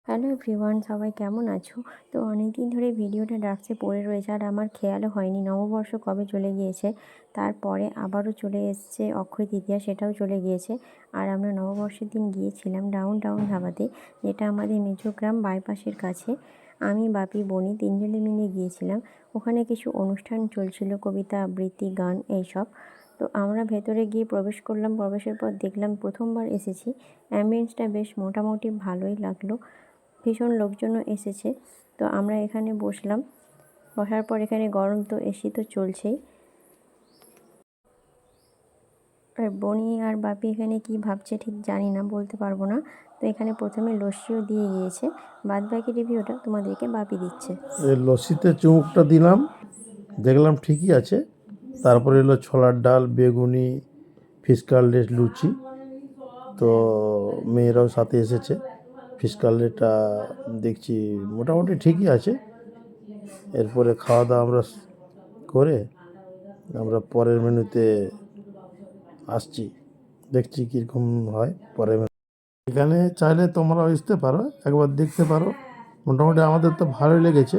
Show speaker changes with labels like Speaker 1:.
Speaker 1: Hello everyone, সবাই কেমন আছো? তো অনেকদিন ধরে ভিডিওটা ডাকছে পড়ে রয়েছে, আর আমার খেয়ালও হয়নি নববর্ষ কবে চলে গিয়েছে। তারপরে আবারও চলে এসছে অক্ষয় তৃতীয়া, সেটাও চলে গিয়েছে। আর আমরা নববর্ষের দিন গিয়েছিলাম ডাউন টাউন ধাবাতে, যেটা আমাদের মেজোগ্রাম বাইপাসের কাছে। আমি, বাপি, বনি তিনজনে মিলে গিয়েছিলাম। ওখানে কিছু অনুষ্ঠান চলছিল, কবিতা আবৃত্তি, গান, এইসব। তো আমরা ভেতরে গিয়ে প্রবেশ করলাম। প্রবেশের পর দেখলাম, প্রথমবার এসেছি, অ্যাম্বিয়েন্সটা বেশ মোটামুটি ভালোই লাগলো। ভীষণ লোকজনও এসেছে। তো আমরা এখানে বসলাম। বসার পর এখানে গরম, তো এসি তো চলছেই। আর বনি আর বাপি এখানে কি ভাবছে ঠিক জানি না, বলতে পারবো না। তো এখানে প্রথমে লস্যিও দিয়ে গিয়েছে। বাদ বাকি রিভিউটা তোমাদেরকে বাপি দিচ্ছে।
Speaker 2: এই লস্যিতে চুমুকটা দিলাম, দেখলাম ঠিকই আছে। তারপরে এলো ছোলার ডাল, বেগুনি, ফিশ কাটলেট, লুচি। তো মেয়েরাও সাথে এসেছে। ফিশ কাটলেটটা দেখছি মোটামুটি ঠিকই আছে। এরপরে খাওয়া দাওয়া আমরা করে আমরা পরের মেনুতে আসছি, দেখছি কীরকম হয় পরের মেনু। এখানে চাইলে তোমরাও আসতে পারো, একবার দেখতে পারো। মোটামুটি আমাদের তো ভালোই লেগেছে।